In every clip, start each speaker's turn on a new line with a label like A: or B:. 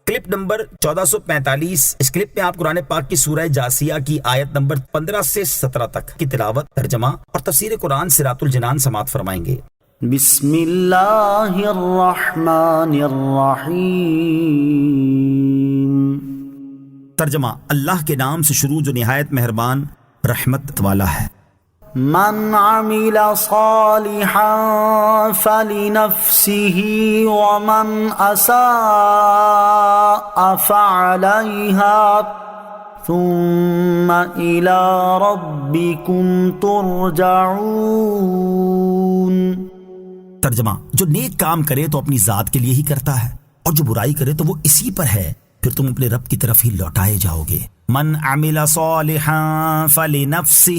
A: Clip number 1445۔ اس clip میں آپ قرآن پاک کی سورہ جاسیہ کی آیت نمبر 15 سے 17 تک کی تلاوت، ترجمہ اور تفسیر قرآن صراط الجنان سماعت فرمائیں گے۔
B: بسم اللہ الرحمن الرحیم۔
A: ترجمہ، اللہ کے نام سے شروع جو نہایت مہربان رحمت والا ہے۔
B: من عمل صالحا فلنفسه ومن اساء فعليها ثم الى ربكم ترجعون۔
A: ترجمہ، جو نیک کام کرے تو اپنی ذات کے لیے ہی کرتا ہے، اور جو برائی کرے تو وہ اسی پر ہے، پھر تم اپنے رب کی طرف ہی لوٹائے جاؤ گے۔ من عمل صالحا فلنفسه،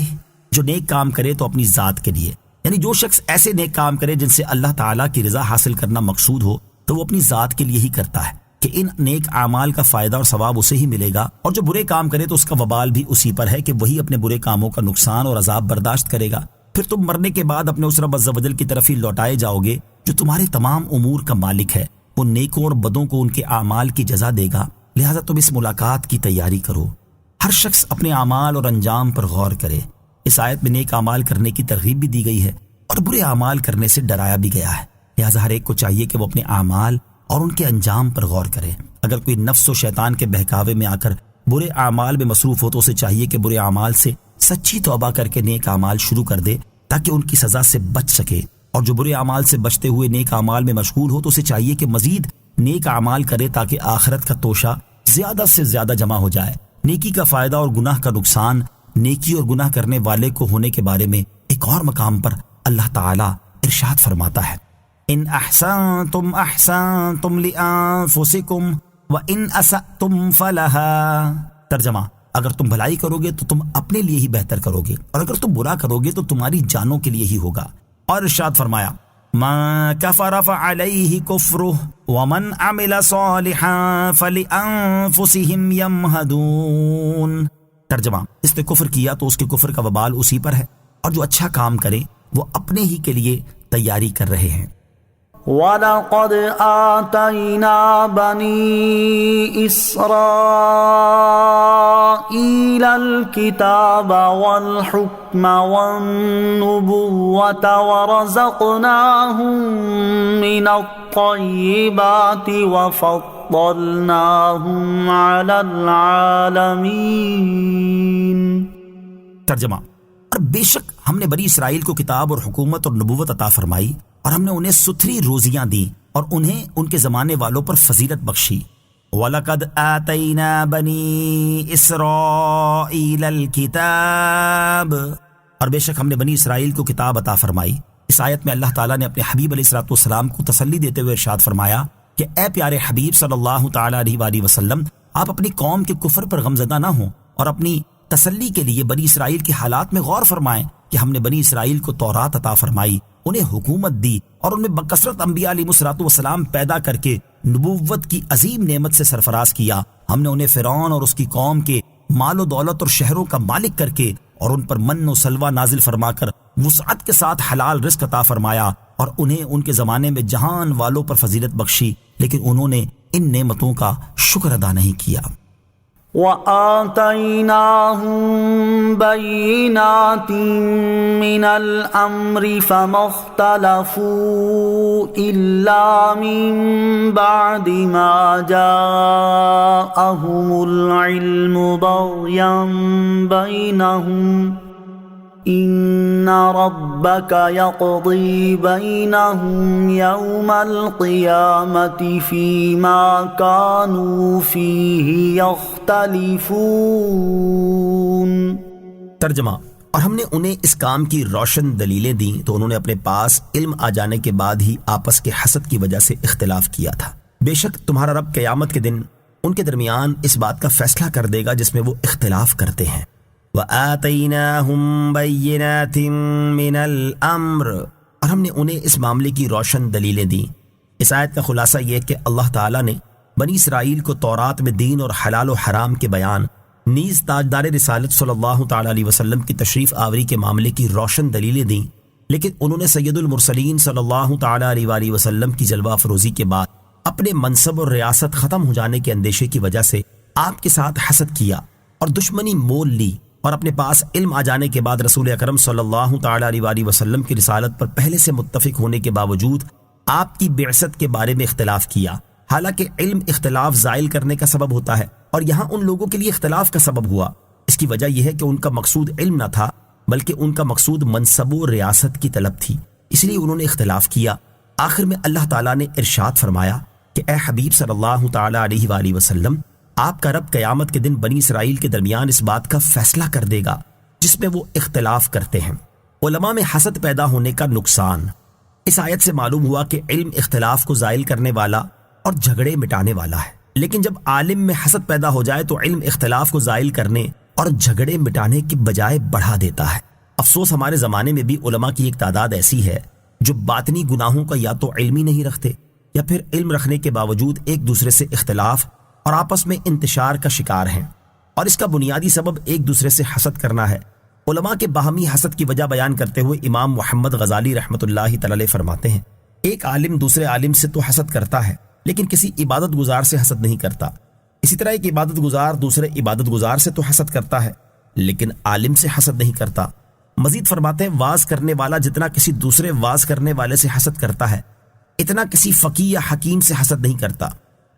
A: جو نیک کام کرے تو اپنی ذات کے لیے، یعنی جو شخص ایسے نیک کام کرے جن سے اللہ تعالیٰ کی رضا حاصل کرنا مقصود ہو تو وہ اپنی ذات کے لیے ہی کرتا ہے کہ ان نیک اعمال کا فائدہ اور ثواب اسے ہی ملے گا، اور جو برے کام کرے تو اس کا وبال بھی اسی پر ہے کہ وہی اپنے برے کاموں کا نقصان اور عذاب برداشت کرے گا۔ پھر تم مرنے کے بعد اپنے اس رب عز و جل کی طرف ہی لوٹائے جاؤ گے جو تمہارے تمام امور کا مالک ہے۔ وہ نیکوں اور بدوں کو ان کے اعمال کی جزا دے گا، لہٰذا تم اس ملاقات کی تیاری کرو۔ ہر شخص اپنے اعمال اور انجام پر غور کرے۔ اس آیت میں نیک اعمال کرنے کی ترغیب بھی دی گئی ہے اور برے اعمال کرنے سے ڈرایا بھی گیا ہے، لہٰذا ہر ایک کو چاہیے کہ وہ اپنے اعمال اور ان کے انجام پر غور کرے۔ اگر کوئی نفس و شیطان کے بہکاوے میں آ کر برے اعمال میں مصروف ہو تو اسے چاہیے کہ برے اعمال سے سچی توبہ کر کے نیک اعمال شروع کر دے تاکہ ان کی سزا سے بچ سکے، اور جو برے اعمال سے بچتے ہوئے نیک اعمال میں مشغول ہو تو اسے چاہیے کہ مزید نیک اعمال کرے تاکہ آخرت کا توشہ زیادہ سے زیادہ جمع ہو جائے۔ نیکی کا فائدہ اور گناہ کا نقصان نیکی اور گناہ کرنے والے کو ہونے کے بارے میں ایک اور مقام پر اللہ تعالیٰ ارشاد فرماتا ہے، ان احسنتم احسنتم لانفسکم وان اسأتم فلها۔ ترجمہ، اگر تم بھلائی کرو گے تو تم اپنے لیے ہی بہتر کرو گے، اور اگر تم برا کرو گے تو تمہاری جانوں کے لیے ہی ہوگا۔ اور ارشاد فرمایا، من کفر فعلیہ کفرہ ومن عمل صالحا فلانفسہم یمہدون۔ ترجمہ، اس نے کفر کیا تو اس کے کفر کا وبال اسی پر ہے، اور جو اچھا کام کرے وہ اپنے ہی کے لیے تیاری کر رہے ہیں۔
B: وَلَقَدْ آتَيْنَا بَنِي إِسْرَائِيلَ الْكِتَابَ وَالْحُكْمَ وَالنُّبُوَّةَ وَرَزَقْنَاهُم مِّنَ الطَّيِّبَاتِ وَفَضَّلْنَاهُمْ عَلَى الْعَالَمِينَ۔
A: ترجمہ، اور بے شک ہم نے بنی اسرائیل کو کتاب اور حکومت اور نبوت عطا فرمائی، اور ہم نے انہیں ستھری روزیاں دی اور انہیں ان کے زمانے والوں پر فضیلت بخشی۔ وَلَقَدْ آتَيْنَا بَنِي إِسْرَائِيلَ الْكِتَابَ، اور بے شک ہم نے بنی اسرائیل کو کتاب عطا فرمائی۔ اس آیت میں اللہ تعالیٰ نے اپنے حبیب علیہ الصلوۃ والسلام کو تسلی دیتے ہوئے ارشاد فرمایا کہ اے پیارے حبیب صلی اللہ تعالیٰ علیہ وآلہ وسلم، آپ اپنی قوم کے کفر پر غمزدہ نہ ہوں، اور اپنی تسلی کے لیے بنی اسرائیل کے حالات میں غور فرمائیں کہ ہم نے بنی اسرائیل کو تورات عطا فرمائی، انہیں حکومت دی، اور ان میں بکثرت انبیاء علیہ الصلوۃ والسلام پیدا کر کے نبوت کی عظیم نعمت سے سرفراز کیا۔ ہم نے انہیں فرعون اور اس کی قوم کے مال و دولت اور شہروں کا مالک کر کے اور ان پر من و سلوہ نازل فرما کر وسعت کے ساتھ حلال رزق عطا فرمایا، اور انہیں ان کے زمانے میں جہان والوں پر فضیلت بخشی، لیکن انہوں نے ان نعمتوں کا شکر ادا نہیں کیا۔
B: وَآتَيْنَاهُمْ بَيِّنَاتٍ مِّنَ الْأَمْرِ فَمَا اخْتَلَفُوا إِلَّا مِن بَعْدِ مَا جَاءَهُمُ الْعِلْمُ بَغْيًا بَيْنَهُمْ إِنَّ رَبَّكَ يَقْضِي بَيْنَهُمْ يَوْمَ الْقِيَامَةِ فِيمَا كَانُوا فِيهِ يَخْتَلِفُونَ۔
A: ترجمہ، اور ہم نے انہیں اس کام کی روشن دلیلیں دیں تو انہوں نے اپنے پاس علم آ جانے کے بعد ہی آپس کے حسد کی وجہ سے اختلاف کیا تھا۔ بے شک تمہارا رب قیامت کے دن ان کے درمیان اس بات کا فیصلہ کر دے گا جس میں وہ اختلاف کرتے ہیں۔ وَآتَيْنَاهُمْ بَيِّنَاتٍ مِّنَ الْأَمْرِ، اور ہم نے انہیں اس معاملے کی روشن دلیلیں دیں۔ اس آیت کا خلاصہ یہ کہ اللہ تعالیٰ نے بنی اسرائیل کو تورات میں دین اور حلال و حرام کے بیان، نیز تاجدار رسالت صلی اللہ تعالیٰ علیہ وسلم کی تشریف آوری کے معاملے کی روشن دلیلیں دیں، لیکن انہوں نے سید المرسلین صلی اللہ تعالیٰ علیہ وسلم کی جلوہ افروزی کے بعد اپنے منصب اور ریاست ختم ہو جانے کے اندیشے کی وجہ سے آپ کے ساتھ حسد کیا اور دشمنی مول لی، اور اپنے پاس علم آ جانے کے بعد رسول اکرم صلی اللہ تعالی علیہ وسلم کی رسالت پر پہلے سے متفق ہونے کے باوجود آپ کی بعثت کے بارے میں اختلاف کیا، حالانکہ علم اختلاف زائل کرنے کا سبب ہوتا ہے، اور یہاں ان لوگوں کے لیے اختلاف کا سبب ہوا۔ اس کی وجہ یہ ہے کہ ان کا مقصود علم نہ تھا بلکہ ان کا مقصود منصب و ریاست کی طلب تھی، اس لیے انہوں نے اختلاف کیا۔ آخر میں اللہ تعالیٰ نے ارشاد فرمایا کہ اے حبیب صلی اللہ تعالی علیہ وآلہ وسلم، آپ کا رب قیامت کے دن بنی اسرائیل کے درمیان اس بات کا فیصلہ کر دے گا جس میں وہ اختلاف کرتے ہیں۔ علماء میں حسد پیدا ہونے کا نقصان۔ اس آیت سے معلوم ہوا کہ علم اختلاف کو زائل کرنے والا اور جھگڑے مٹانے والا ہے، لیکن جب عالم میں حسد پیدا ہو جائے تو علم اختلاف کو زائل کرنے اور جھگڑے مٹانے کے بجائے بڑھا دیتا ہے۔ افسوس ہمارے زمانے میں بھی علماء کی ایک تعداد ایسی ہے جو باطنی گناہوں کا یا تو علم ہی نہیں رکھتے یا پھر علم رکھنے کے باوجود ایک دوسرے سے اختلاف اور آپس میں انتشار کا شکار ہیں، اور اس کا بنیادی سبب ایک دوسرے سے حسد کرنا ہے۔ علماء کے باہمی حسد کی وجہ بیان کرتے ہوئے امام محمد غزالی رحمۃ اللہ تعالی علیہ فرماتے ہیں، ایک عالم دوسرے عالم سے تو حسد کرتا ہے لیکن کسی عبادت گزار سے حسد نہیں کرتا، اسی طرح ایک عبادت گزار دوسرے عبادت گزار سے تو حسد کرتا ہے لیکن عالم سے حسد نہیں کرتا۔ مزید فرماتے ہیں، واز کرنے والا جتنا کسی دوسرے واز کرنے والے سے حسد کرتا ہے اتنا کسی فقیہ یا حکیم سے حسد نہیں کرتا،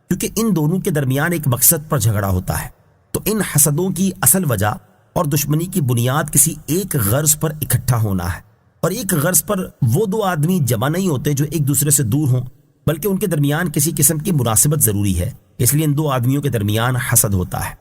A: کیونکہ ان دونوں کے درمیان ایک مقصد پر جھگڑا ہوتا ہے۔ تو ان حسدوں کی اصل وجہ اور دشمنی کی بنیاد کسی ایک غرض پر اکٹھا ہونا ہے، اور ایک غرض پر وہ دو آدمی جمع نہیں ہوتے جو ایک دوسرے سے دور ہوں، بلکہ ان کے درمیان کسی قسم کی مناسبت ضروری ہے، اس لیے ان دو آدمیوں کے درمیان حسد ہوتا ہے۔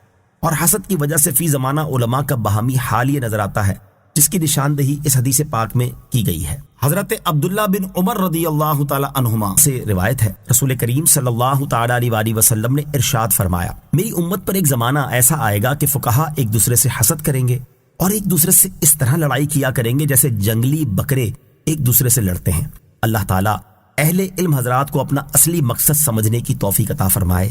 A: اور حسد کی وجہ سے فی زمانہ علماء کا باہمی حال یہ نظر آتا ہے جس کی نشاندہی اس حدیث پاک میں کی گئی ہے۔ حضرت عبداللہ بن عمر رضی اللہ تعالی عنہما سے روایت ہے، رسول کریم صلی اللہ تعالی علیہ وسلم نے ارشاد فرمایا، میری امت پر ایک زمانہ ایسا آئے گا کہ فقہا ایک دوسرے سے حسد کریں گے اور ایک دوسرے سے اس طرح لڑائی کیا کریں گے جیسے جنگلی بکرے ایک دوسرے سے لڑتے ہیں۔ اللہ تعالیٰ اہل علم حضرات کو اپنا اصلی مقصد سمجھنے کی توفیق عطا فرمائے۔